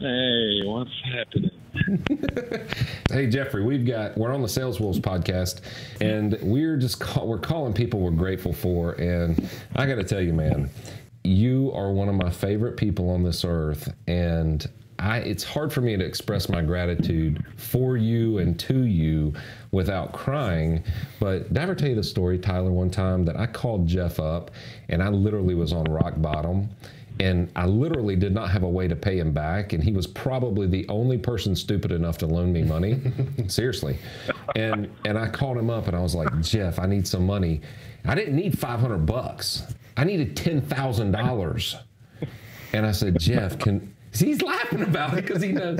Hey, what's happening? Hey Jeffrey, we're on the Sales Wolves podcast, and we're calling people we're grateful for. And I got to tell you, man, you are one of my favorite people on this earth, and it's hard for me to express my gratitude for you and to you without crying. But did I ever tell you the story, Tyler, one time that I called Jeff up and I literally was on rock bottom? And I literally did not have a way to pay him back. And he was probably the only person stupid enough to loan me money. Seriously. And I called him up and I was like, Jeff, I need some money. I didn't need $500. I needed $10,000. And I said, Jeff, he's laughing about it because he knows.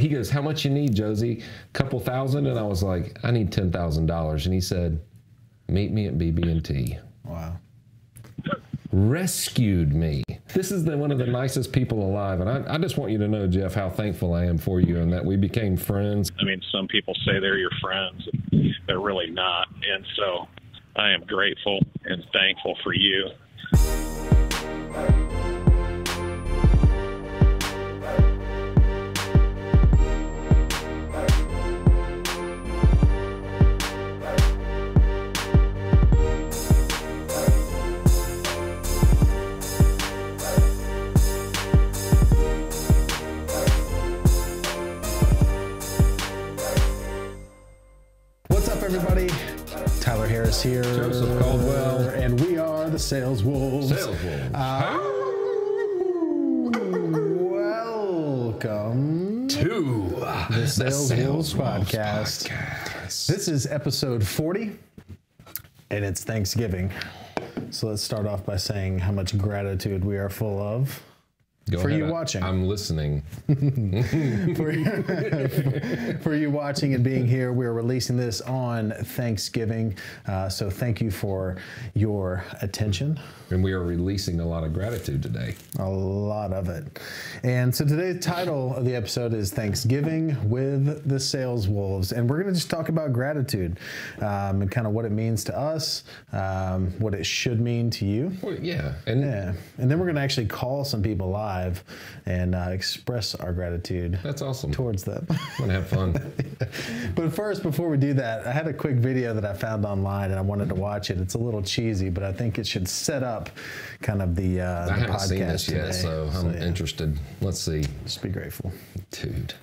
He goes, how much you need, Josie? A couple thousand? And I was like, I need $10,000. And he said, meet me at BB&T. Wow. Rescued me. This is one of the nicest people alive, and I just want you to know, Jeff, how thankful I am for you and that we became friends. I mean, some people say they're your friends, and they're really not. And so I am grateful and thankful for you. Everybody, Tyler Harris here, Joseph Caldwell, and we are the Sales Wolves. Sales Wolves. Welcome to the Sales Wolves podcast. This is episode 40, and it's Thanksgiving. So let's start off by saying how much gratitude we are full of. For you watching. I'm listening. For you watching and being here, we're releasing this on Thanksgiving. So thank you for your attention. And we are releasing a lot of gratitude today. A lot of it. And so today's title of the episode is Thanksgiving with the Sales Wolves. And we're going to just talk about gratitude and kind of what it means to us, what it should mean to you. Well, yeah. And then we're going to actually call some people live and express our gratitude. That's awesome. Towards them. Want to have fun. But first, before we do that, I had a quick video that I found online and I wanted to watch it. It's a little cheesy, but I think it should set up kind of the podcast I haven't seen this yet, so I'm interested. Let's see. Just be grateful. Dude.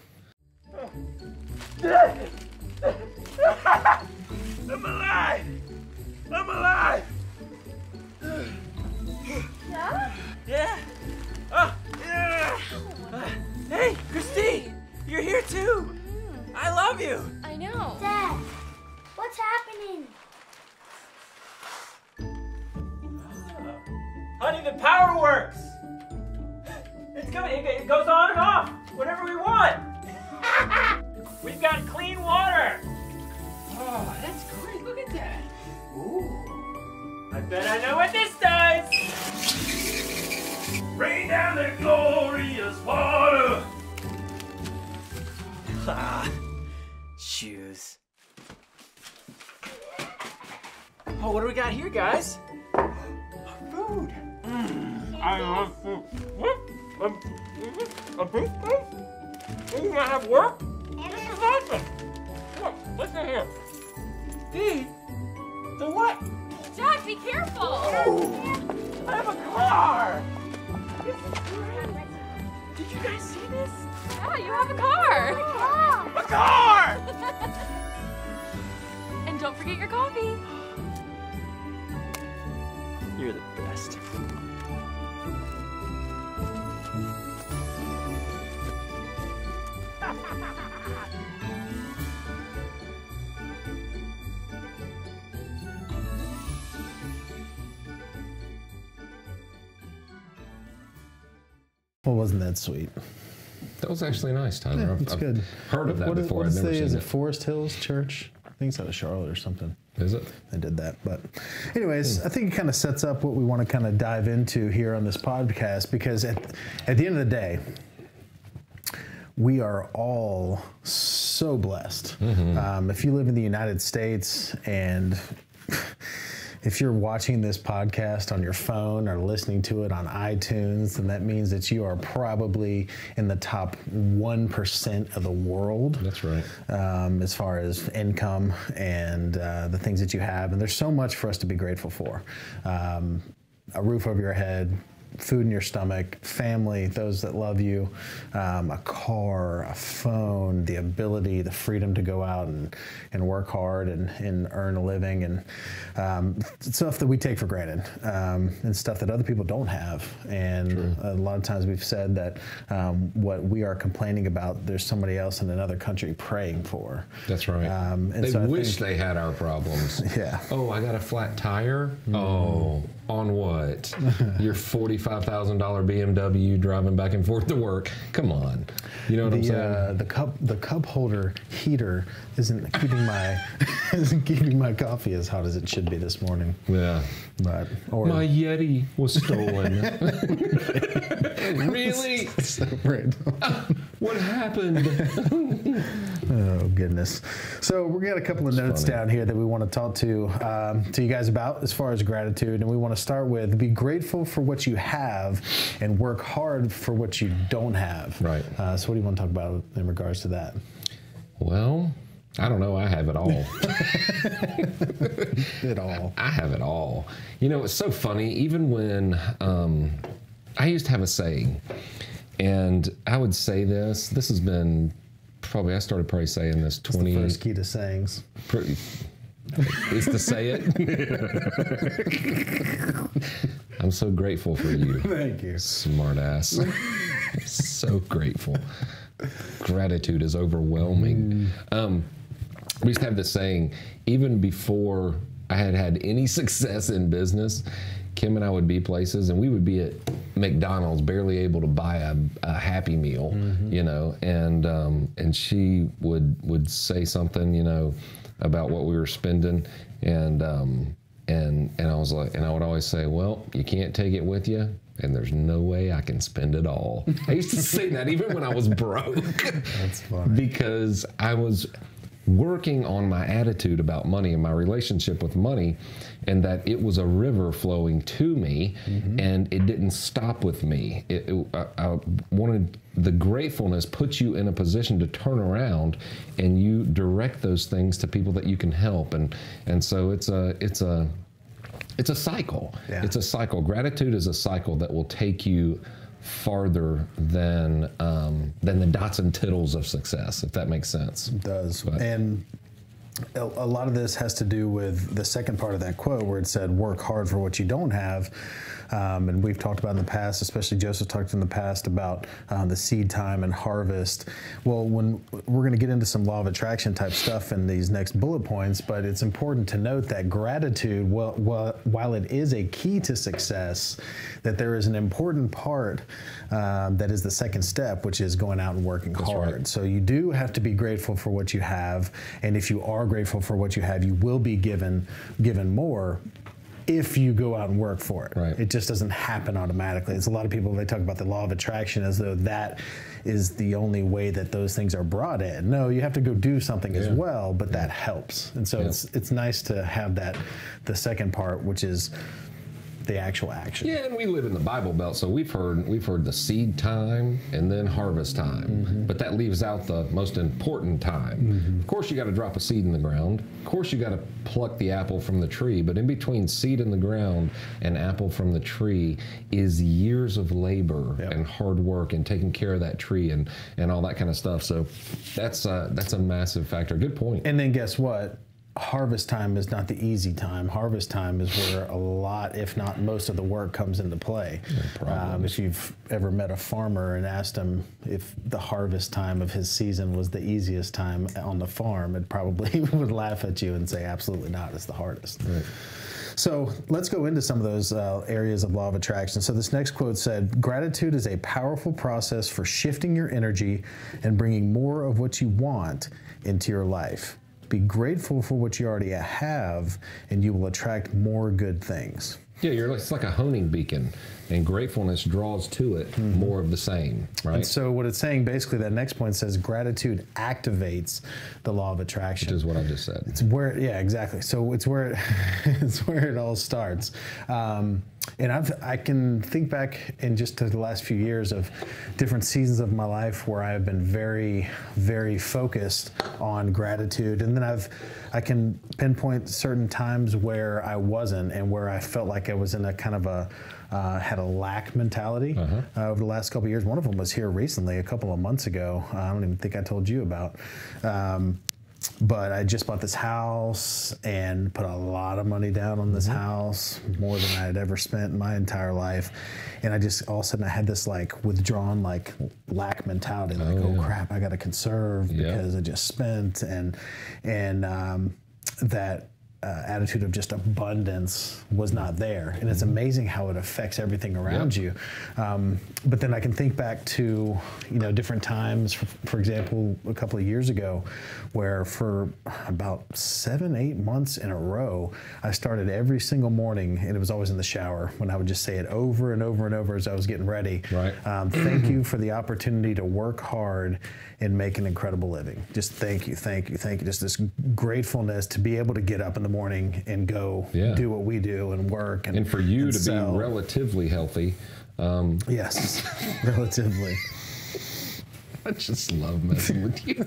I'm alive! I'm alive! Yeah? Yeah! Oh, yeah! Hey, Christine! You're here too! I love you! I know. Dad, what's happening? Honey, the power works! It's coming, it goes on and off whenever we want! We've got clean water! Oh, that's great, look at that! Ooh, I bet I know what this does! Rain down the glorious water! Ah, shoes. Oh, what do we got here, guys? Food. I love food. What? A beef steak? You gonna have work? This is awesome. Look, listen here. Dee, the what? Jack, be careful! Oh, I have a car! This is great. Did you guys see this? Yeah, you have a car! A car! And don't forget your coffee. You're the best. Well, wasn't that sweet? That was actually nice, Tyler. Yeah, it's good. Heard of that before. I've never seen it. Is it it Forest Hills Church? I think it's out of Charlotte or something. Is it? I did that. But anyways, I think it kind of sets up what we want to kind of dive into here on this podcast, because at the end of the day, we are all so blessed. If you live in the United States and if you're watching this podcast on your phone or listening to it on iTunes, then that means that you are probably in the top 1% of the world. That's right. As far as income and the things that you have. And there's so much for us to be grateful for. A roof over your head, food in your stomach, family, those that love you, a car, a phone, the ability, the freedom to go out and work hard and earn a living, and stuff that we take for granted, and stuff that other people don't have. And a lot of times we've said that what we are complaining about, there's somebody else in another country praying for. That's right. They wish they had our problems. Yeah. Oh, I got a flat tire? Oh, on what? Your $45,000 BMW driving back and forth to work? Come on. You know what I'm saying? The cup holder heater isn't keeping my coffee as hot as it should be this morning. Yeah. But my Yeti was stolen. Really? What happened? Oh goodness! So we got a couple of notes down here that we want to talk to you guys about as far as gratitude, and we want to start with: be grateful for what you have, and work hard for what you don't have. Right. So what do you want to talk about in regards to that? Well, I don't know. I have it all. It all. I have it all. You know, it's so funny. Even when I used to have a saying, and I would say this. This has been I started probably saying this 20. It's the first key to sayings. Is to say it. I'm so grateful for you. Thank you. Smart ass. So grateful. Gratitude is overwhelming. We used to have this saying, even before I had any success in business, Kim and I would be places, and we would be at McDonald's, barely able to buy a Happy Meal, you know, and she would say something, you know, about what we were spending, and I was like, and I would always say, well, you can't take it with you, and there's no way I can spend it all. I used to say that even when I was broke. That's funny. Because I was working on my attitude about money and my relationship with money, and that it was a river flowing to me, and it didn't stop with me. I wanted the gratefulness puts you in a position to turn around and you direct those things to people that you can help, and so it's a cycle. Yeah. It's a cycle. Gratitude is a cycle that will take you farther than the dots and tittles of success, if that makes sense. It does. But, and a lot of this has to do with the second part of that quote where it said, work hard for what you don't have. And we've talked about in the past, especially Joseph talked in the past about the seed time and harvest. Well, when we're going to get into some law of attraction type stuff in these next bullet points, but it's important to note that gratitude, while it is a key to success, that there is an important part that is the second step, which is going out and working hard. Right. So you do have to be grateful for what you have, and if you are grateful for what you have, you will be given more if you go out and work for it. Right. It just doesn't happen automatically. It's a lot of people, they talk about the law of attraction as though that is the only way that those things are brought in. No, you have to go do something as well, but that helps. And so it's nice to have that, the second part, which is the actual action. Yeah, and we live in the Bible Belt, so we've heard the seed time and then harvest time, but that leaves out the most important time. Of course, you got to drop a seed in the ground. Of course, you got to pluck the apple from the tree. But in between seed in the ground and apple from the tree is years of labor and hard work and taking care of that tree and all that kind of stuff. So that's a massive factor. Good point. And then guess what? Harvest time is not the easy time. Harvest time is where a lot, if not most of the work comes into play. If you've ever met a farmer and asked him if the harvest time of his season was the easiest time on the farm, it probably would laugh at you and say, absolutely not, it's the hardest. Right. So let's go into some of those areas of law of attraction. So this next quote said, gratitude is a powerful process for shifting your energy and bringing more of what you want into your life. Be grateful for what you already have, and you will attract more good things. Yeah, it's like a honing beacon, and gratefulness draws to it more of the same, right? And so what it's saying, basically, that next point says gratitude activates the law of attraction. Which is what I just said. It's where, yeah, exactly. So it's where it's where it all starts. And I can think back in just the last few years of different seasons of my life where I have been very, very focused on gratitude, and then I can pinpoint certain times where I wasn't, and where I felt like I was in a kind of a had a lack mentality over the last couple of years. One of them was here recently, a couple of months ago. I don't even think I told you about. But I just bought this house and put a lot of money down on this house, more than I had ever spent in my entire life. And I just, all of a sudden, I had this like withdrawn, like lack mentality, like, oh crap, I got to conserve because I just spent, and that attitude of just abundance was not there. And it's amazing how it affects everything around you. But then I can think back to, different times, for example, a couple of years ago, where for about 7-8 months in a row, I started every single morning, and it was always in the shower, when I would just say it over and over and over as I was getting ready. Right. Thank you for the opportunity to work hard and make an incredible living. Just thank you, thank you, thank you. Just this gratefulness to be able to get up in the morning and go do what we do and work. And for you to be relatively healthy. Yes, relatively. I just love messing with you.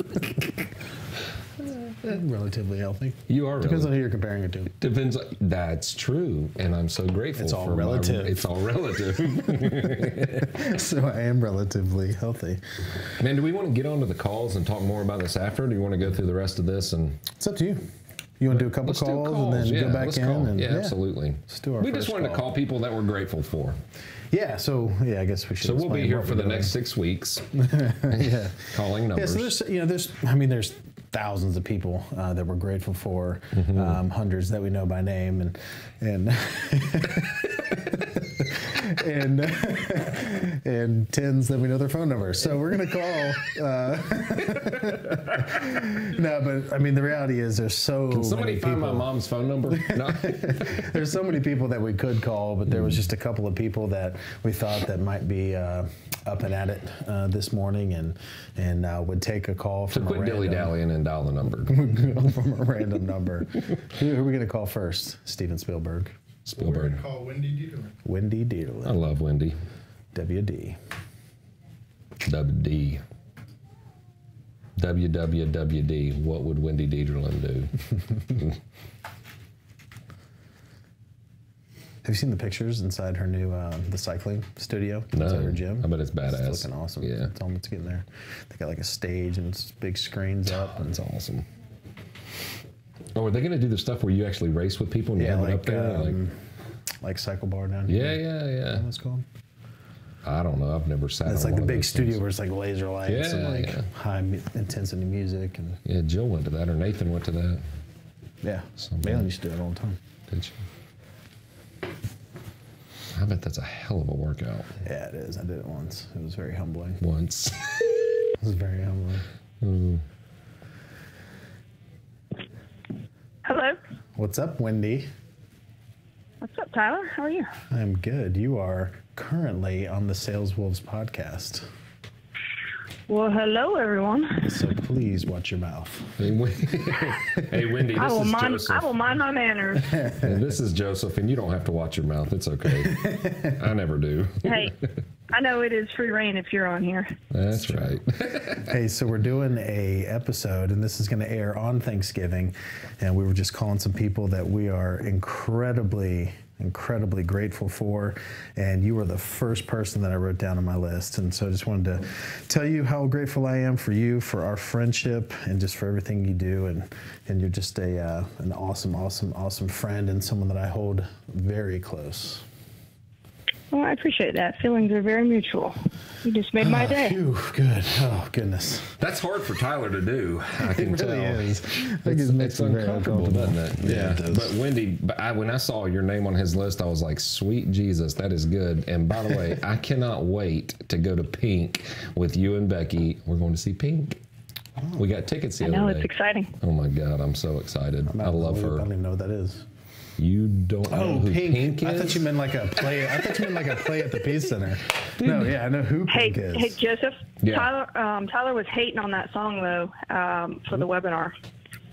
Relatively healthy. You are. Depends on who you're comparing it to. Depends. That's true, and I'm so grateful. It's all for relative. It's all relative. So I am relatively healthy. Man, do we want to get onto the calls and talk more about this after? Or do you want to go through the rest of this? And it's up to you. You want to do a couple calls and then go back in? And, absolutely. Let's do our We just wanted to call people that we're grateful for. Yeah, so I guess we should. So we'll be here for the next 6 weeks. Calling numbers. Yeah, so there's thousands of people that we're grateful for, hundreds that we know by name, and and tens that we know their phone numbers. So we're gonna call. No, but I mean the reality is there's so Can somebody many find people. my mom's phone number? No. There's so many people that we could call, but there was just a couple of people that we thought that might be up and at it this morning, and would take a call from Quit dilly-dallying and dial the number. from a random number. Who are we going to call first? Steven Spielberg. We're going to call Wendy Dieterle. Wendy Dieterle. I love Wendy. WD. WD. WWWD. What would Wendy Dieterle do? Have you seen the pictures inside her new the cycling studio? No. Inside her gym? I bet it's badass. It's looking awesome. Yeah. It's almost getting there. They got like a stage and it's big screens up. And That's awesome. Oh, are they going to do the stuff where you actually race with people and you have it up there? Like Cycle Bar down Yeah, here. yeah. Is that what it's called? I don't know. I've never sat. It's on like the one of big those studio things. where it's like laser lights and like high intensity music and Yeah, Jill went to that, or Nathan went to that. yeah. Somebody. Malin used to do it all the time. Did you? I bet that's a hell of a workout. Yeah, it is. I did it once. It was very humbling. Once. It was very humbling. Hello. What's up, Wendy? What's up, Tyler? How are you? I'm good. You are currently on the Sales Wolves podcast. Well, hello, everyone. So please watch your mouth. Hey, Wendy, I this will is mind. Joseph. I will mind my manners. And this is Joseph, and you don't have to watch your mouth. It's okay. I never do. Hey, I know it is free reign if you're on here. That's right. Hey, so we're doing a episode, and this is going to air on Thanksgiving, and we were just calling some people that we are incredibly grateful for, and you were the first person that I wrote down on my list, and so I just wanted to tell you how grateful I am for you, for our friendship, and just for everything you do, and you're just an awesome friend and someone that I hold very close. Well, I appreciate that. Feelings are very mutual. You just made my day. Phew, good. Oh, goodness. That's hard for Tyler to do. I can It really tell. is. I think it makes It's me very uncomfortable, doesn't it? Yeah, it does. But Wendy, when I saw your name on his list, I was like, sweet Jesus, that is good. And by the way, I cannot wait to go to Pink with you and Becky. We're going to see Pink. We got tickets the I other know, day. it's exciting. Oh my God, I'm so excited. I love I her. don't even know what that is. You don't know who Pink is? I thought you meant like a play. I thought you meant like a play at the Peace Center. No, yeah, I know who Pink is. Hey, Joseph. Yeah. Tyler was hating on that song though for the webinar.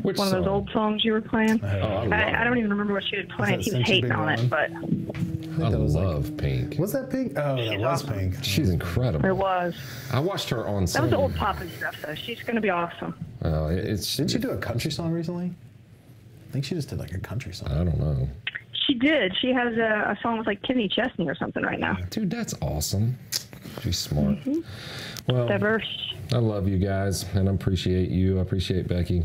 Which One of those song? old songs you were playing. I don't even remember what she had played. He was Since You've hating Been on it, but I love Pink. Was that Pink? Oh, that was awesome. Pink. She's incredible. it was. I watched her on That some. was old pop and stuff though. She's going to be awesome. It's. Didn't she do a country song recently? I think she just did like a country song. I don't know. She did. She has a song with like Kenny Chesney or something right now. Dude, that's awesome. She's smart. Well, Diverse. I love you guys, and I appreciate you. I appreciate Becky.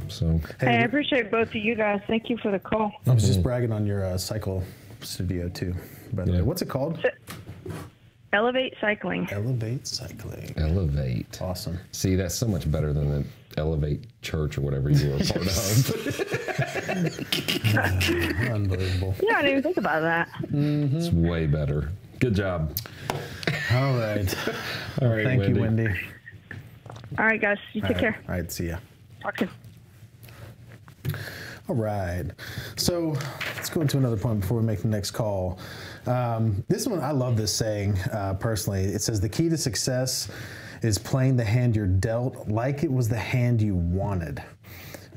So. Hey, I appreciate both of you guys. Thank you for the call. I was just bragging on your cycle studio too. By the way, what's it called? Elevate Cycling. Elevate Cycling. Elevate. Awesome. See, that's so much better than the Elevate Church or whatever you were a part of. Unbelievable. Yeah, I didn't even think about that. It's way better. Good job. All right. All right, Thank you, Wendy. All right, guys. You take care. All right, see ya. Talk soon. All right. So let's go into another point before we make the next call. This one, I love this saying personally. It says, the key to success is playing the hand you're dealt like it was the hand you wanted.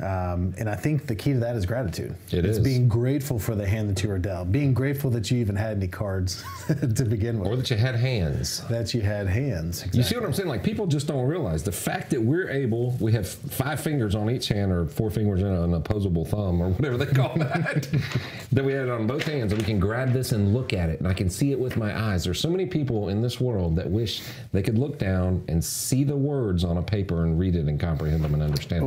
And I think the key to that is gratitude. It's being grateful for the hand that you were dealt. Being grateful that you even had any cards to begin with. Or that you had hands. That you had hands. Exactly. You see what I'm saying? Like, people just don't realize the fact that we have 5 fingers on each hand, or 4 fingers in an opposable thumb, or whatever they call that, that we had it on both hands, and we can grab this and look at it, and I can see it with my eyes. There's so many people in this world that wish they could look down and see the words on a paper and read it and comprehend them and understand them.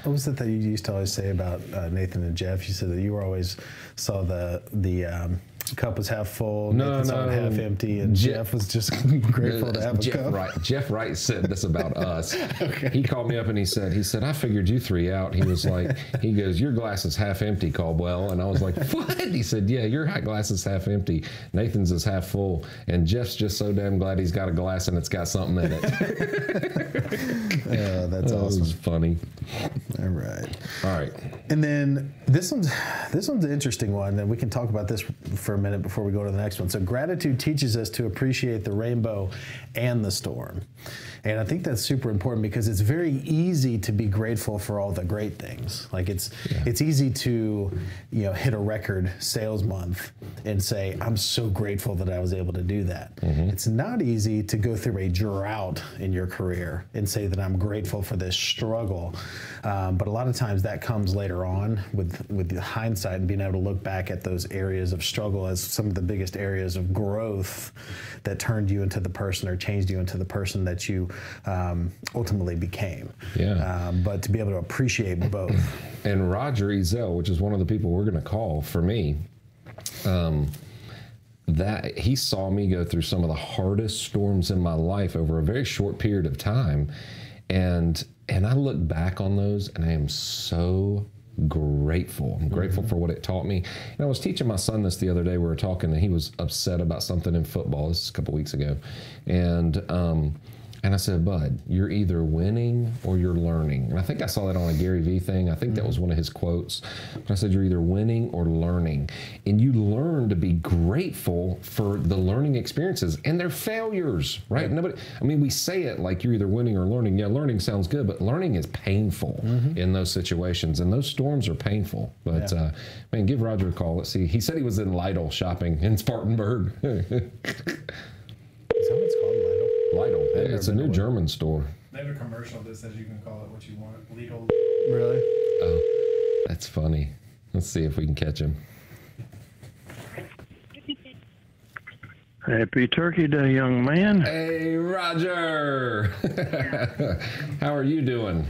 What was it that you used to always say about Nathan and Jeff? You said that you were always saw the cup was half full, Nathan saw it half empty, and Jeff was just grateful to have a cup. Jeff Wright said this about us. He called me up and he said, I figured you 3 out. He was like, he goes, your glass is half empty, Caldwell. And I was like, what? He said, yeah, your glass is half empty. Nathan's is half full. And Jeff's just so damn glad he's got a glass and it's got something in it. That's awesome. It was funny. All right. All right. And then this one's an interesting one, and we can talk about this for a minute before we go to the next one. So gratitude teaches us to appreciate the rainbow and the storm. And I think that's super important because it's very easy to be grateful for all the great things. Like it's easy to, hit a record sales month and say, I'm so grateful that I was able to do that. It's not easy to go through a drought in your career and say that I'm grateful for this struggle. But a lot of times that comes later on with the hindsight and being able to look back at those areas of struggle as some of the biggest areas of growth that turned you into the person or changed you into the person that you ultimately became. But to be able to appreciate both. And Roger Ezel, which is one of the people we're going to call for me, that he saw me go through some of the hardest storms in my life over a very short period of time. And I look back on those and I am so grateful. I'm grateful for what it taught me. And I was teaching my son this the other day. We were talking and he was upset about something in football. This is a couple weeks ago. And I said, Bud, you're either winning or you're learning. And I think I saw that on a Gary Vee thing. I think that was one of his quotes. But I said, you're either winning or learning. And you learn to be grateful for the learning experiences and their failures, right? We say it like you're either winning or learning. Yeah, learning sounds good, but learning is painful in those situations. And those storms are painful. But, man, give Roger a call. Let's see. He said he was in Lidl shopping in Spartanburg. Is that what it's called, Lidl? Lidl. It's a new German store. They have a commercial that says you can call it what you want. Lidl. Really? Oh, that's funny. Let's see if we can catch him. Happy Turkey Day, young man. Hey, Roger. How are you doing?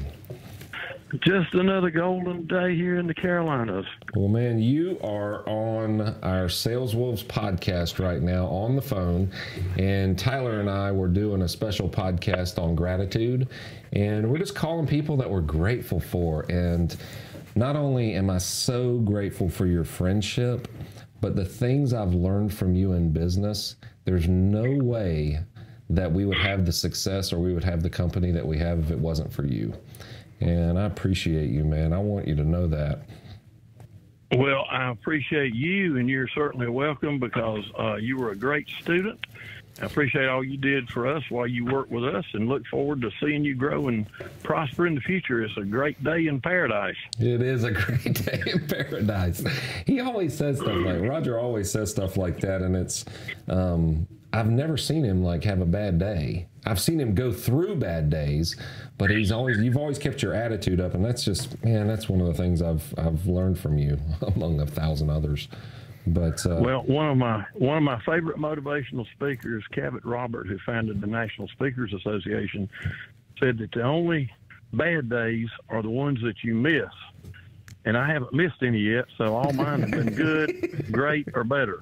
Just another golden day here in the Carolinas. Well, man, you are on our Sales Wolves podcast right now on the phone. And Tyler and I were doing a special podcast on gratitude. And we're just calling people that we're grateful for. And not only am I so grateful for your friendship, but the things I've learned from you in business, there's no way that we would have the success or we would have the company that we have if it wasn't for you. And I appreciate you, man. I want you to know that. Well, I appreciate you, and you're certainly welcome because you were a great student. I appreciate all you did for us while you worked with us, and look forward to seeing you grow and prosper in the future. It's a great day in paradise. It is a great day in paradise. He always says stuff like, Roger always says stuff like that, and it's, I've never seen him like have a bad day. I've seen him go through bad days, but you've always kept your attitude up, and that's just, man, that's one of the things I've learned from you, among 1,000 others. But well, one of my favorite motivational speakers, Cabot Robert, who founded the National Speakers Association, said that the only bad days are the ones that you miss. And I haven't missed any yet, so all mine have been good, great, or better.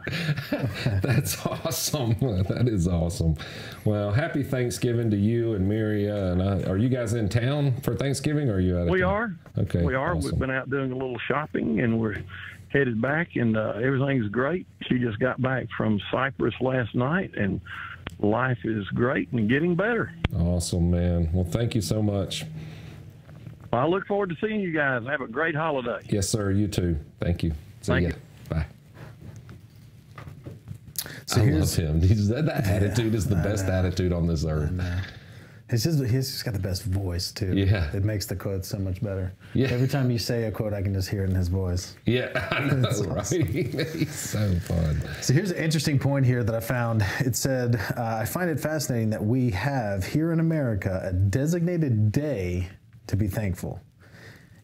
That's awesome. That is awesome. Well, happy Thanksgiving to you and Miria. And are you guys in town for Thanksgiving, or are you out of We town? are. Okay. We are. Awesome. We've been out doing a little shopping, and we're headed back, and everything's great. She just got back from Cyprus last night, and life is great and getting better. Awesome, man. Well, thank you so much. I look forward to seeing you guys. Have a great holiday. Yes, sir. You too. Thank you. See Thank ya. you. Bye. So I here's- love him. That attitude is the best attitude on this earth. He's just got the best voice too. Yeah. It makes the quote so much better. Yeah. Every time you say a quote, I can just hear it in his voice. Yeah, I know, That's right? awesome. He's so fun. So here's an interesting point here that I found. It said, I find it fascinating that we have here in America a designated day to be thankful.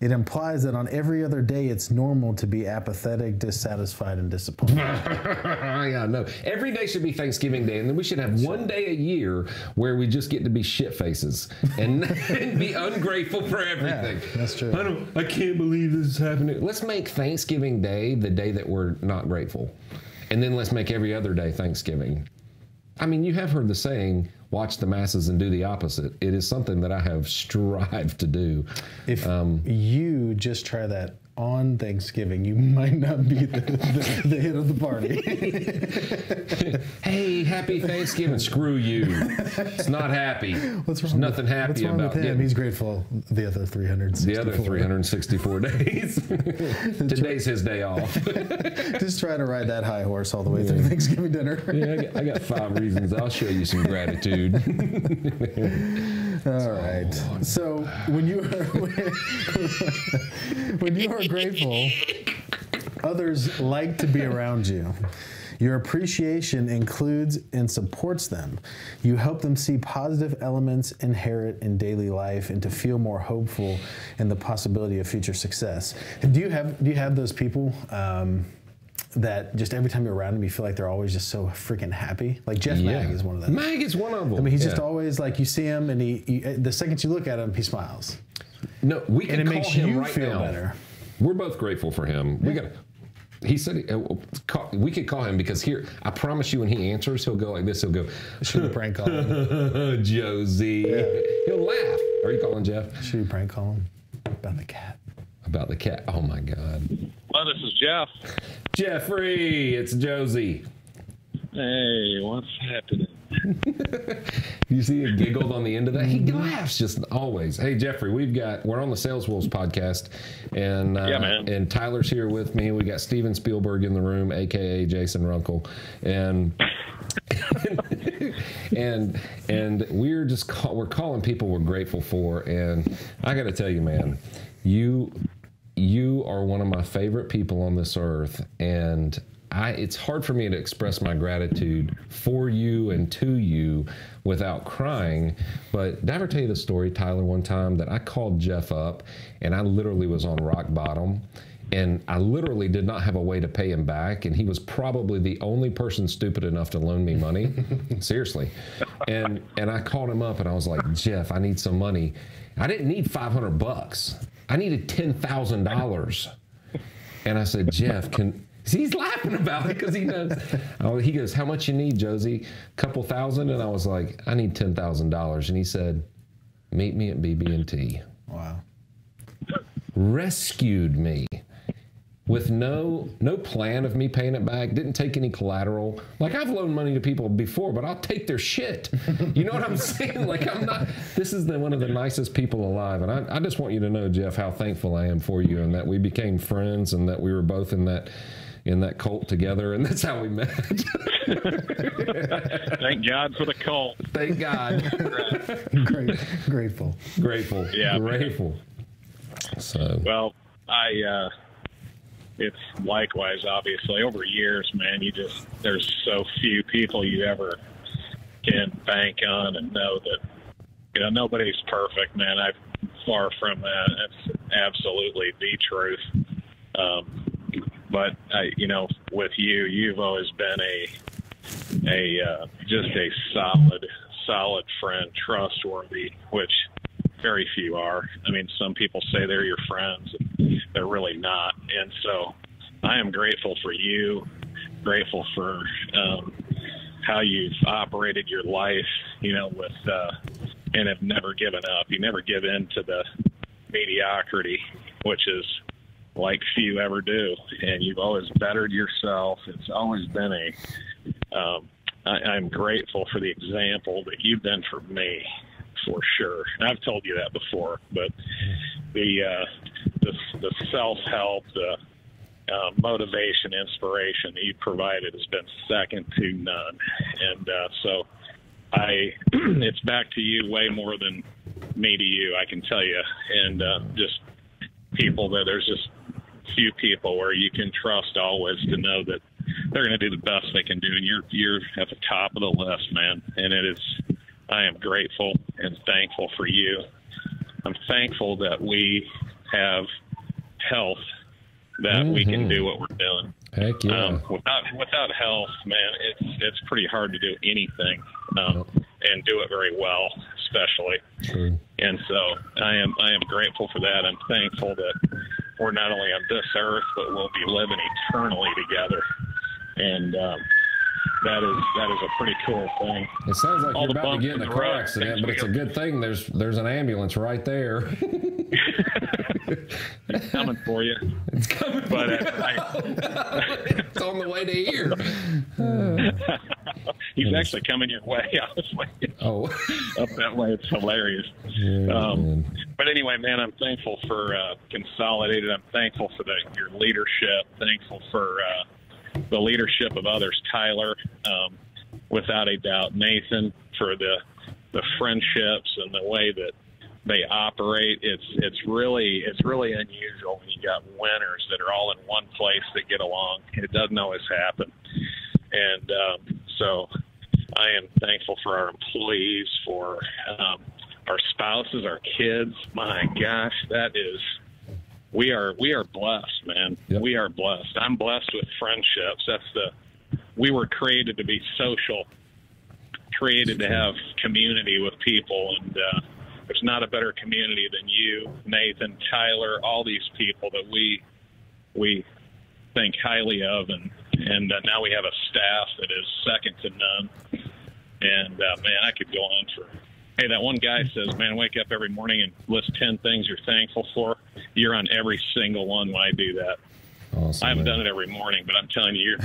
It implies that on every other day, it's normal to be apathetic, dissatisfied, and disappointed. Yeah, no. Every day should be Thanksgiving Day, and then we should have one day a year where we just get to be shit faces and, and be ungrateful for everything. Yeah, that's true. I can't believe this is happening. Let's make Thanksgiving Day the day that we're not grateful, and then let's make every other day Thanksgiving. I mean, you have heard the saying, watch the masses and do the opposite. It is something that I have strived to do. If you just try that on Thanksgiving, you might not be the hit of the party. Hey, happy Thanksgiving. Screw you. It's not happy. What's There's wrong nothing happy what's wrong about with him? getting He's grateful the other 364. the other 364 days. Today's his day off. Just try to ride that high horse all the way through Thanksgiving dinner. Yeah, I got 5 reasons. I'll show you some gratitude. All right. So when you are grateful, others like to be around you. Your appreciation includes and supports them. You help them see positive elements inherent in daily life and to feel more hopeful in the possibility of future success. Do you have those people that just every time you're around them, you feel like they're always just so freaking happy? Like Jeff Mag is one of them. Mag is one of them. I mean, he's just always like, you see him and he the second you look at him, he smiles. No, we can And it call makes him you right feel now. better. We're both grateful for him. We got. He said we could call him because here, I promise you, when he answers, he'll go like this. He'll go, Should we prank call him? Josie. Yeah. He'll laugh. Are you calling Jeff? Should we prank call him? About the cat. About the cat. Oh my God. Well, this is Jeff. Jeffrey, it's Josie. Hey, what's happening? You see he giggled on the end of that? He laughs just always. Hey, Jeffrey, we're on the Sales Wolves podcast, and Yeah, man. and Tyler's here with me. We got Steven Spielberg in the room, aka Jason Runkle, and and we're calling people we're grateful for. And I got to tell you, man, you are one of my favorite people on this earth, and it's hard for me to express my gratitude for you and to you without crying. But did I ever tell you the story, Tyler, one time that I called Jeff up and I literally was on rock bottom and I literally did not have a way to pay him back, and he was probably the only person stupid enough to loan me money. Seriously. And I called him up and I was like, Jeff, I need some money. I didn't need $500. I needed $10,000. And I said, Jeff, he's laughing about it because he knows. He goes, how much you need, Josie? A couple thousand? And I was like, I need $10,000. And he said, meet me at BB&T. Wow. Rescued me. with no plan of me paying it back, didn't take any collateral. Like, I've loaned money to people before, but I'll take their shit. You know what I'm saying? Like, I'm not, this is one of the nicest people alive. And I just want you to know, Jeff, how thankful I am for you, and that we became friends, and that we were both in that cult together, and that's how we met. Thank God for the cult. Thank God. Grateful. Yeah. Grateful. So. Well, it's likewise, obviously, over years, man, there's so few people you ever can bank on and know that, nobody's perfect, man. I'm far from that. That's absolutely the truth. But with you've always been just a solid friend, trustworthy, which very few are. I mean, some people say they're your friends, and they're really not. And so I am grateful for you, grateful for how you've operated your life, and have never given up. You never give in to the mediocrity, which is like few ever do. And you've always bettered yourself. It's always been I'm grateful for the example that you've been for me, for sure. And I've told you that before, but the self-help, the motivation, inspiration that you provided has been second to none. And so it's back to you way more than me to you, I can tell you. And just people that there's just few people where you can trust always to know that they're going to do the best they can do, and you're at the top of the list, man. And I am grateful and thankful for you. I'm thankful that we have health, that we can do what we're doing. Heck yeah. Without health, man, it's pretty hard to do anything, and do it very well, especially. True. And so I am grateful for that. I'm thankful that we're not only on this earth, but we'll be living eternally together. And that is a pretty cool thing. It sounds like All you're the about to bumps get in a in the car road, accident, but things it's a good thing there's an ambulance right there. It's coming for you. It's coming But it's on the way to here. He's actually coming your way, honestly. Oh. Up that way. It's hilarious. Yeah, but anyway, man, I'm thankful for Consolidated. I'm thankful for your leadership. Thankful for the leadership of others, Tyler, without a doubt, Nathan, for the friendships and the way that they operate. It's really unusual when you got winners that are all in one place that get along. It doesn't always happen. And so I am thankful for our employees, for our spouses, our kids. My gosh, we are blessed, man. Yep. We are blessed. I'm blessed with friendships. We were created to be social, created to have community with people, and there's not a better community than you, Nathan, Tyler, all these people that we think highly of, and now we have a staff that is second to none. And man, I could go on for. Hey, that one guy says, man, wake up every morning and list 10 things you're thankful for. You're on every single one when I do that. Awesome, I haven't man. done it every morning, but I'm telling you, you're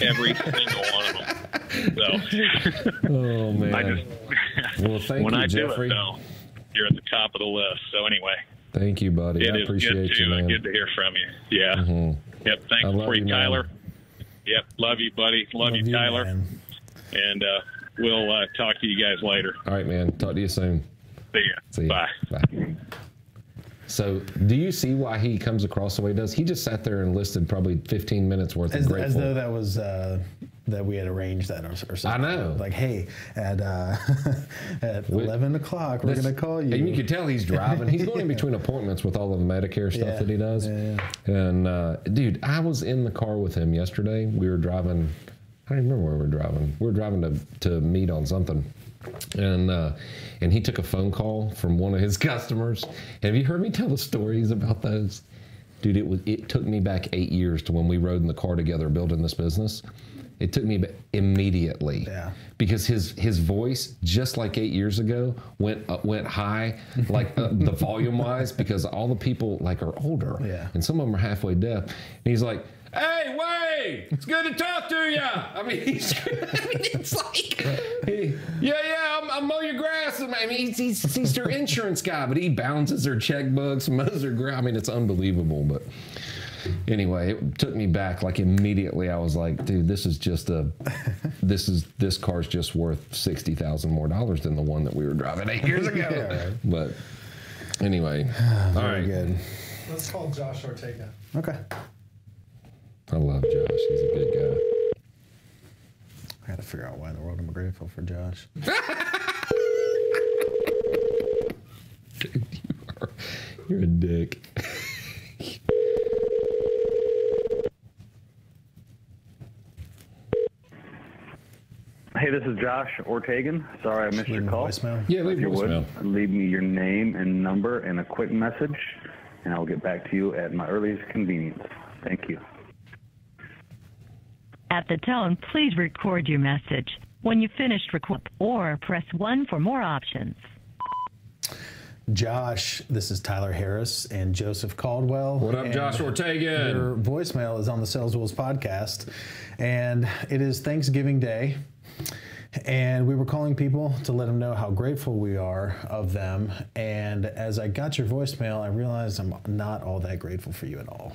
every single one of them. So, Oh, man. Well, thank when you, I Jeffrey. do it, though, you're at the top of the list. So anyway, Thank you, buddy. it I is appreciate good you, man. good to hear from you. Yeah. Yep. I Thankful love for you, you, man. Tyler. Yep. Love you, buddy. Love you, Tyler. man. And we'll talk to you guys later. All right, man. Talk to you soon. See ya. See you. Bye. Bye. So, do you see why he comes across the way he does? He just sat there and listed probably 15 minutes worth of As grateful. though that was that we had arranged that or something. I know. Like, hey, at 11 o'clock, we're going to call you. And you can tell he's driving. He's going in between appointments with all of the Medicare stuff Yeah, that he does. yeah. And, dude, I was in the car with him yesterday. We were driving. I don't remember where we were driving. We were driving to meet on something. And he took a phone call from one of his customers. Have you heard me tell the stories about those? Dude, it took me back 8 years to when we rode in the car together building this business. It took me immediately. Yeah. Because his voice, just like 8 years ago, went high, like the volume wise, because all the people like are older, and some of them are halfway deaf. And he's like, "Hey, Wade, it's good to talk to you." I mean, it's like, I'll mow your grass. I mean, he's their insurance guy, but he balances their checkbooks, mows their grass. I mean, it's unbelievable. But anyway, it took me back like immediately. I was like, dude, this car's just worth $60,000 more than the one that we were driving 8 years ago. Yeah, right. But anyway, all right. Good. Let's call Josh Ortega. Okay. I love Josh. He's a good guy. I got to figure out why in the world I'm grateful for Josh. Dude, you're a dick. Hey, this is Josh Ortegan. Sorry I missed your call. Voicemail? Yeah, leave If you voicemail. would, leave me your name and number and a quick message, and I'll get back to you at my earliest convenience. Thank you. At the tone, please record your message. When you've finished, record or press 1 for more options. Josh, this is Tyler Harris and Joseph Caldwell. What up, Josh Ortega? Your voicemail is on the Sales Wolves podcast, and it is Thanksgiving Day. And we were calling people to let them know how grateful we are of them. And as I got your voicemail, I realized I'm not all that grateful for you at all.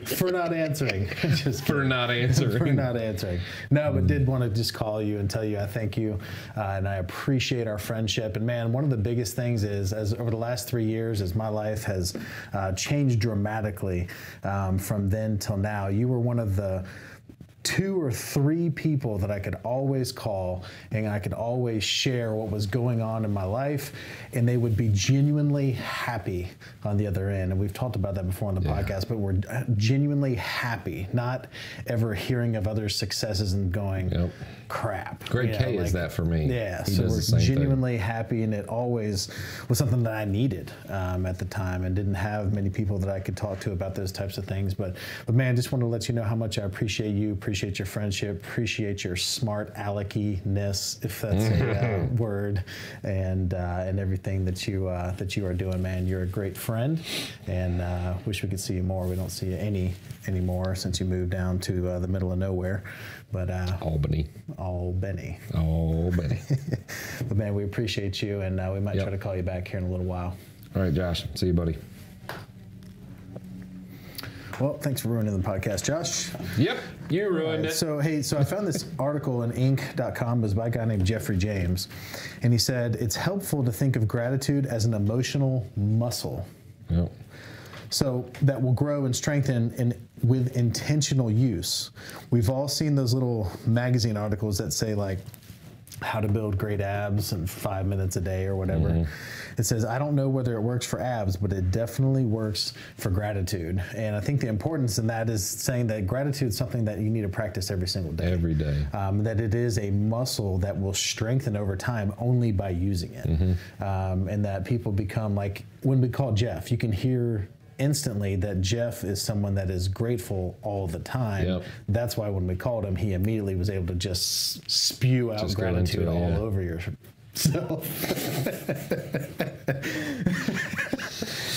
For not answering. For not answering. For not answering. No, but did want to just call you and tell you I thank you and I appreciate our friendship. And man, one of the biggest things is, as over the last 3 years, as my life has changed dramatically from then till now, you were one of the 2 or 3 people that I could always call and I could always share what was going on in my life, and they would be genuinely happy on the other end. And we've talked about that before on the podcast, but we're genuinely happy, not ever hearing of other successes and going, crap. Greg K is that for me. Yeah, He so does we're the same genuinely happy, and it always was something that I needed at the time, and didn't have many people that I could talk to about those types of things. But man, just want to let you know how much I appreciate you, appreciate your friendship, appreciate your smart alecky-ness, if that's a word, and everything that you are doing, man. You're a great friend, and wish we could see you more. We don't see you anymore since you moved down to the middle of nowhere. But Albany. But man, we appreciate you, and we might try to call you back here in a little while. All right, Josh. See you, buddy. Well, thanks for ruining the podcast, Josh. Yep, you ruined it. So I found this article in Inc.com. It was by a guy named Jeffrey James, and he said it's helpful to think of gratitude as an emotional muscle. Yep. So that will grow and strengthen with intentional use. We've all seen those little magazine articles that say like how to build great abs in 5 minutes a day or whatever. Mm-hmm. It says, I don't know whether it works for abs, but it definitely works for gratitude. And I think the importance in that is saying that gratitude is something that you need to practice every single day. Every day. That it is a muscle that will strengthen over time only by using it. Mm-hmm. And that people become like, when we call Jeff, you can hear instantly that Jeff is someone that is grateful all the time. Yep. That's why when we called him, he immediately was able to just spew out gratitude all over yourself.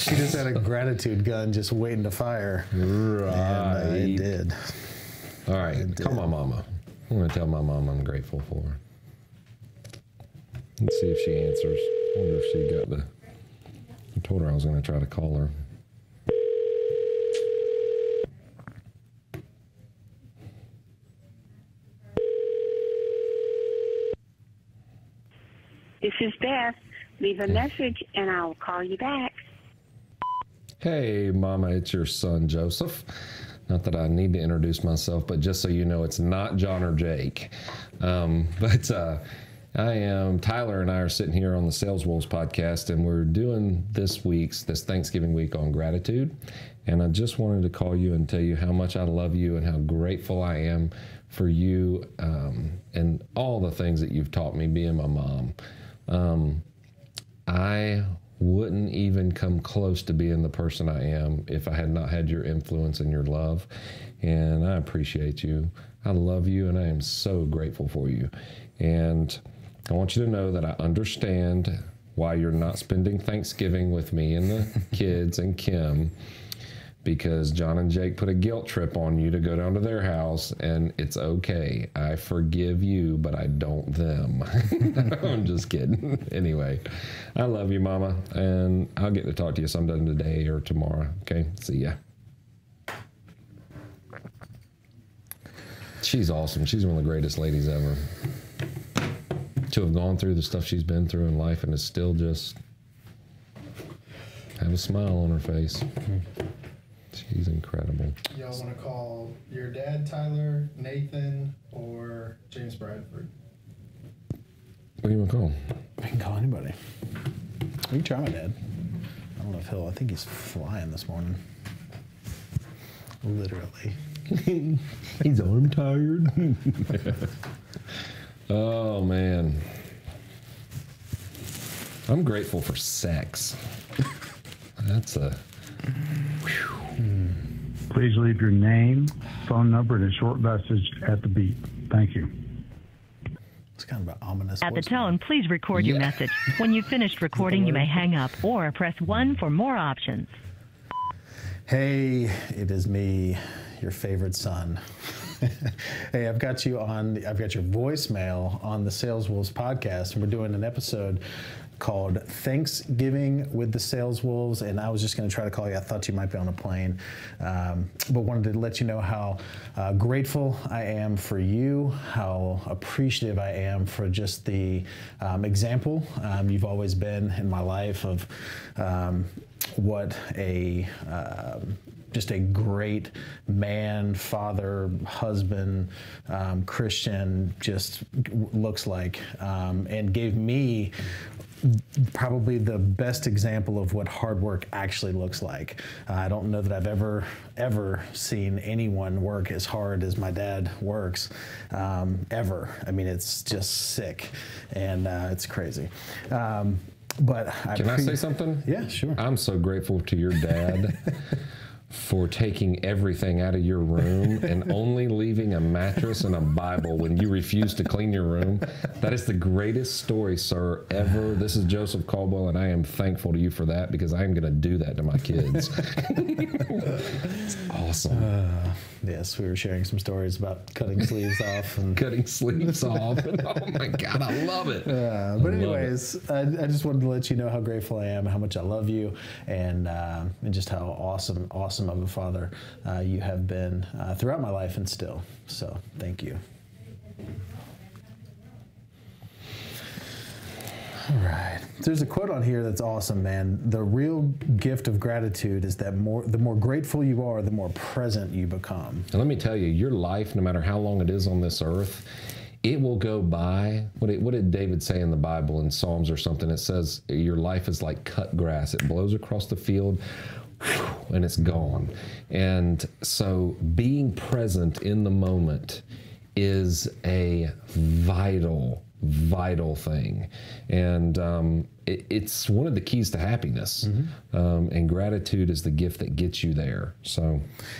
He just had a gratitude gun just waiting to fire. Right. And it did. All right, call my mama. I'm going to tell my mom I'm grateful for her. Let's see if she answers. I wonder if she got I told her I was going to try to call her. This is Beth. Leave a message and I'll call you back. Hey, Mama, it's your son, Joseph. Not that I need to introduce myself, but just so you know, it's not John or Jake. I am, Tyler and I are sitting here on the Sales Wolves podcast, and we're doing this Thanksgiving week on gratitude. And I just wanted to call you and tell you how much I love you and how grateful I am for you and all the things that you've taught me being my mom. I wouldn't even come close to being the person I am if I had not had your influence and your love. And I appreciate you. I love you, and I am so grateful for you. And I want you to know that I understand why you're not spending Thanksgiving with me and the kids and Kim, because John and Jake put a guilt trip on you to go down to their house, and it's okay. I forgive you, but I don't them. I'm just kidding. Anyway, I love you, Mama, and I'll get to talk to you sometime today or tomorrow. Okay, see ya. She's awesome. She's one of the greatest ladies ever. To have gone through the stuff she's been through in life and is still just have a smile on her face. She's incredible. Y'all want to call your dad, Tyler, Nathan, or James Bradford? What do you want to call? We can call anybody. We can try my dad. I don't know if I think he's flying this morning. Literally. He's arm tired. Oh, man. I'm grateful for sex. That's a... Please leave your name, phone number, and a short message at the beep. Thank you. It's kind of an ominous. At the tone, please record your message. When you've finished recording, you may hang up or press 1 for more options. Hey, it is me, your favorite son. Hey, I've got your voicemail on the Sales Wolves podcast, and we're doing an episode called Thanksgiving with the Sales Wolves, and I was just going to try to call you. I thought you might be on a plane, but wanted to let you know how grateful I am for you, how appreciative I am for just the example you've always been in my life of what a just a great man, father, husband, Christian just looks like, and gave me probably the best example of what hard work actually looks like. I don't know that I've ever seen anyone work as hard as my dad works, ever. I mean, it's just sick, and it's crazy. But Can I say something? Yeah, sure. I'm so grateful to your dad for taking everything out of your room and only leaving a mattress and a Bible when you refuse to clean your room. That is the greatest story, sir, ever. This is Joseph Caldwell, and I am thankful to you for that, because I am going to do that to my kids. It's awesome. Yes, we were sharing some stories about cutting sleeves off. And cutting sleeves off. Oh, my God, I love it. But anyways, I just wanted to let you know how grateful I am, how much I love you, and just how awesome of a father you have been throughout my life and still. So thank you. All right. There's a quote on here that's awesome, man. The real gift of gratitude is that the more grateful you are, the more present you become. And let me tell you, your life, no matter how long it is on this earth, it will go by. What did David say in the Bible, in Psalms or something? It says your life is like cut grass. It blows across the field, and it's gone. And so being present in the moment is a vital thing, and it's one of the keys to happiness. And gratitude is the gift that gets you there. So,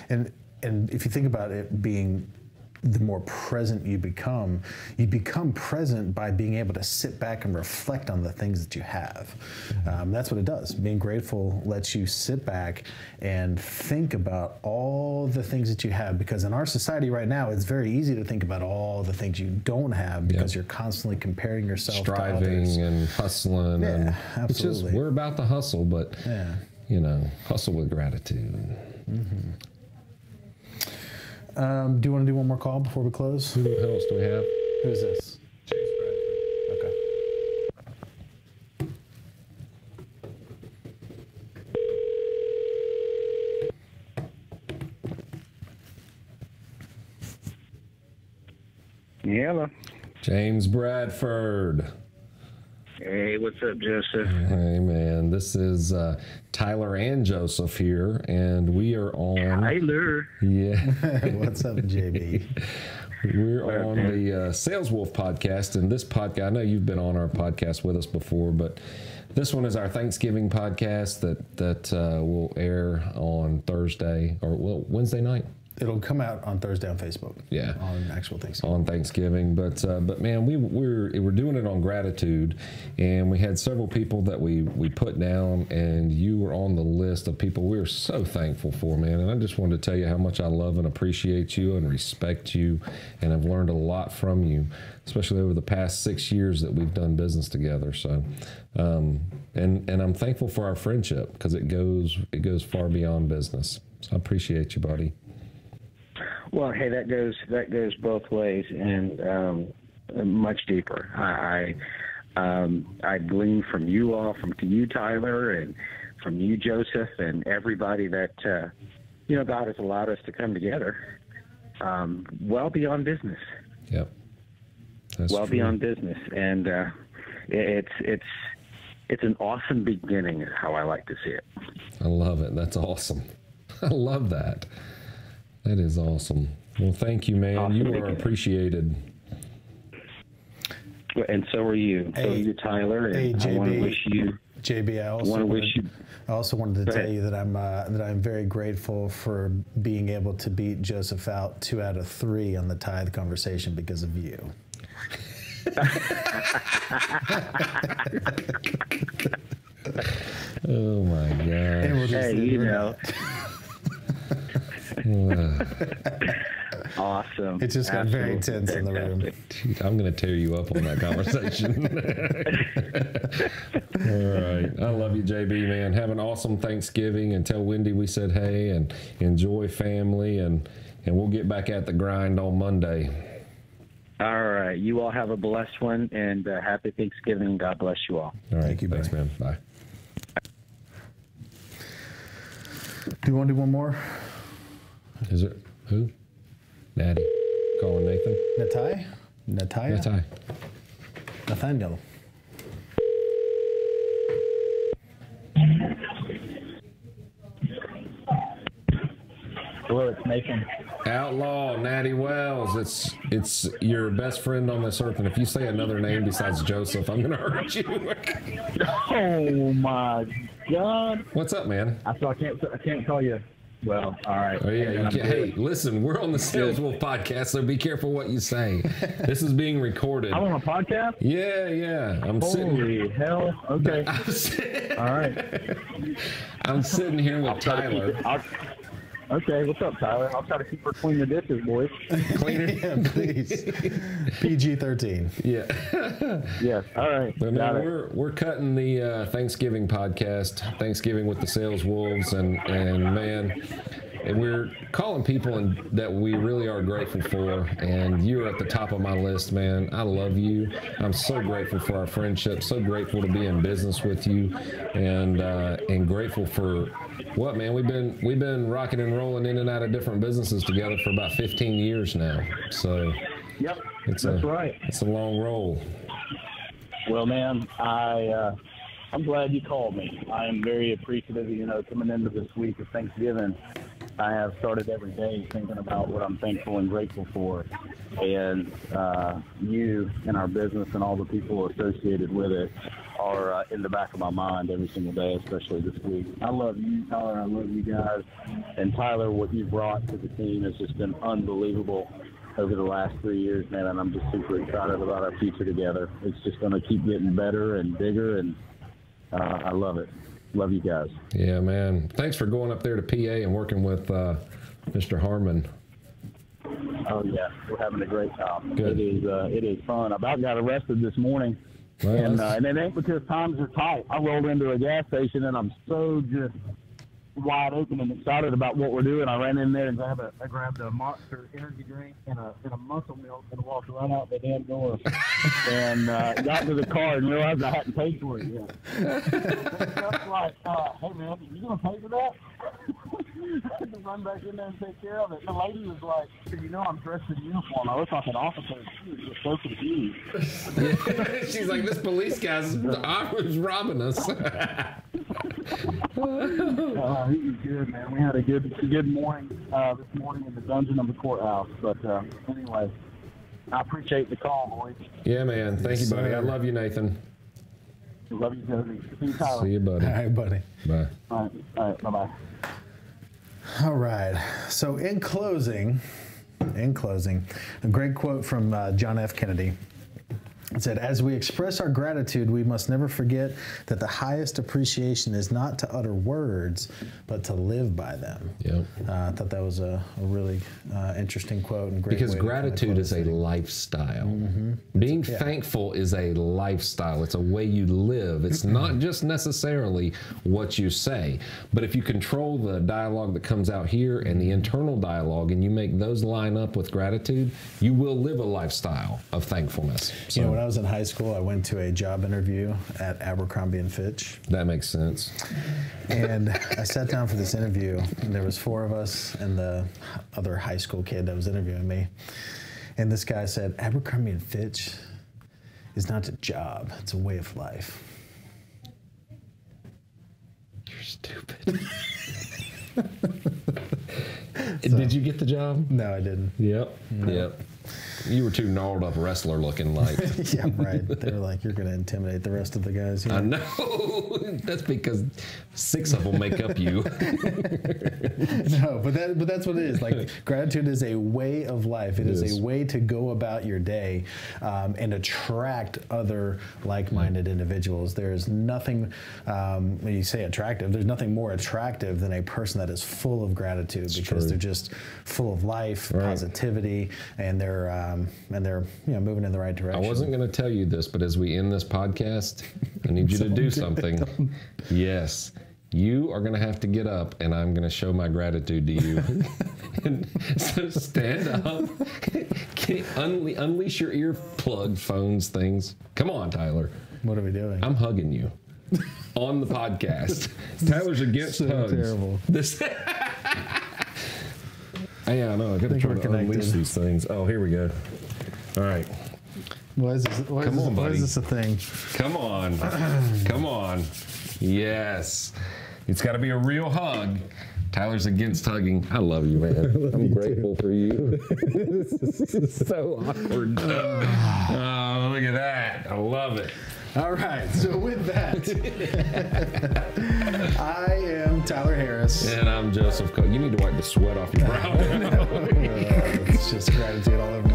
and if you think about it being the more present you become present by being able to sit back and reflect on the things that you have. That's what it does. Being grateful lets you sit back and think about all the things that you have, because in our society right now, it's very easy to think about all the things you don't have, because you're constantly comparing yourself striving to others. And hustling. Yeah, and absolutely. We're about the hustle, but you know, hustle with gratitude. Do you want to do one more call before we close? Who else do we have? Who is this? James Bradford. Okay. Hello. James Bradford. Hey, what's up, Joseph? Hey, man. This is Tyler and Joseph here, and we are on... Tyler. Yeah. What's up, JB? We're on the Sales Wolf podcast, and this podcast, I know you've been on our podcast with us before, but this one is our Thanksgiving podcast that will air on Thursday, or Wednesday night. It'll come out on Thursday on Facebook. Yeah, on actual Thanksgiving. On Thanksgiving, but man, we're doing it on gratitude, and we had several people that we put down, and you were on the list of people we're so thankful for, man. And I just wanted to tell you how much I love and appreciate you and respect you, and I've learned a lot from you, especially over the past 6 years that we've done business together. So, and I'm thankful for our friendship because it goes far beyond business. So I appreciate you, buddy. Well, hey, that goes both ways, and much deeper. I glean from you all, from you, Tyler, and from you, Joseph, and everybody that God has allowed us to come together. Well beyond business. Yep. That's well true. Beyond business, and it's an awesome beginning, is how I like to see it. I love it. That's awesome. I love that. That is awesome. Well, thank you, man. Awesome. You are appreciated. And so are you. So are you, Tyler. And Hey, JB. I want to wish you. JB, I also wanted to tell you that I'm very grateful for being able to beat Joseph out 2 out of 3 on the tithe conversation because of you. Oh my God. Hey, Awesome. It just got very tense in the room. Dude, I'm going to tear you up on that conversation. All right. I love you, JB, man. Have an awesome Thanksgiving, and tell Wendy we said hey, and enjoy family, and we'll get back at the grind on Monday. All right. You all have a blessed one, and happy Thanksgiving. God bless you all. All right. Thank you, Thanks, man. Bye. Do you want to do one more? Is it who? Natty. Calling Nathan. Natai? Nataya? Natai. Nathaniel. Hello, it's Nathan. Outlaw, Natty Wells. It's your best friend on this earth, and if you say another name besides Joseph, I'm gonna hurt you. Oh my God! What's up, man? I can't call you. Well, all right. Oh yeah, you can't, hey, listen, we're on the Sales Wolf podcast, so be careful what you say. This is being recorded. I'm on a podcast? Yeah. Holy hell! Okay. All right. I'm sitting here with Tyler. Okay, what's up, Tyler? I'll try to keep her clean the dishes, boys. Cleaner? Yeah, please. PG-13. Yeah. Yes. All right. But man, we're cutting the Thanksgiving podcast, Thanksgiving with the Sales Wolves, and man, and we're calling people that we really are grateful for, and you're at the top of my list, man. I love you. I'm so grateful for our friendship, so grateful to be in business with you, and grateful for what, man, we've been rocking and rolling in and out of different businesses together for about 15 years now. So yep, that's right. It's a long roll. Well, man, I'm glad you called me. I am very appreciative. Coming into this week of Thanksgiving, I have started every day thinking about what I'm thankful and grateful for, and you and our business and all the people associated with it are in the back of my mind every single day, especially this week. I love you, Tyler. I love you guys. And Tyler, what you brought to the team has just been unbelievable over the last 3 years, man, and I'm just super excited about our future together. It's just going to keep getting better and bigger, and I love it. Love you guys. Yeah, man. Thanks for going up there to PA and working with Mr. Harmon. Oh, yeah. We're having a great time. Good. It is fun. I about got arrested this morning. Well, And it ain't because times are tight. I rolled into a gas station, and I'm so just wide open and excited about what we're doing. I ran in there and I grabbed a Monster energy drink and a muscle milk and walked right out the damn door and got to the car and realized I hadn't paid for it yet. Just like, hey man, you gonna pay for that? I had to run back in there and take care of it. The lady was like, I'm dressed in uniform. I look like an officer. She was just so confused. She's like, this police guy's robbing us. He was good, man. We had a good morning this morning in the dungeon of the courthouse. But anyway, I appreciate the call, boys. Yeah, man. Thank you, buddy. I love you, Nathan. Love you, Josie. See you, Tyler. See you, buddy. All right, buddy. Bye. All right, bye-bye. All right. So in closing, a great quote from John F. Kennedy. It said, "As we express our gratitude, we must never forget that the highest appreciation is not to utter words, but to live by them." Yeah. I thought that was a really interesting quote and great. Because way to gratitude is a lifestyle. Being thankful is a lifestyle. It's a way you live. It's not just necessarily what you say. But if you control the dialogue that comes out here and the internal dialogue, and you make those line up with gratitude, you will live a lifestyle of thankfulness. So, You know, when I was in high school, I went to a job interview at Abercrombie & Fitch. That makes sense. And I sat down for this interview, and there was 4 of us and the other high school kid that was interviewing me. And this guy said, "Abercrombie & Fitch is not a job, it's a way of life." You're stupid. Did you get the job? No, I didn't. Yep. No. Yep. You were too gnarled up wrestler looking like. Yeah, right. They were like, "You're going to intimidate the rest of the guys here." I know. That's because 6 of them make up you. No, but that's what it is. Like, gratitude is a way of life. It is a way to go about your day and attract other like-minded individuals. There's nothing, when you say attractive, there's nothing more attractive than a person that is full of gratitude, because they're just full of life, positivity, and they're moving in the right direction. I wasn't going to tell you this, but as we end this podcast, I need you to do something. Yes. You are going to have to get up, and I'm going to show my gratitude to you. And so stand up, unleash your earplug phones things. Come on, Tyler. What are we doing? I'm hugging you on the podcast. Tyler's against hugs. Terrible. Yeah, I know. I got to try to unleash these things. Oh, here we go. All right. Why is this? Why is this a thing? Come on. Come on. Yes. It's got to be a real hug. Tyler's against hugging. I love you, man. I'm grateful for you. This is so awkward. Oh, look at that. I love it. All right. So with that, I am Tyler Harris. And I'm Joseph Coe. You need to wipe the sweat off your brow. It's just gratitude all over my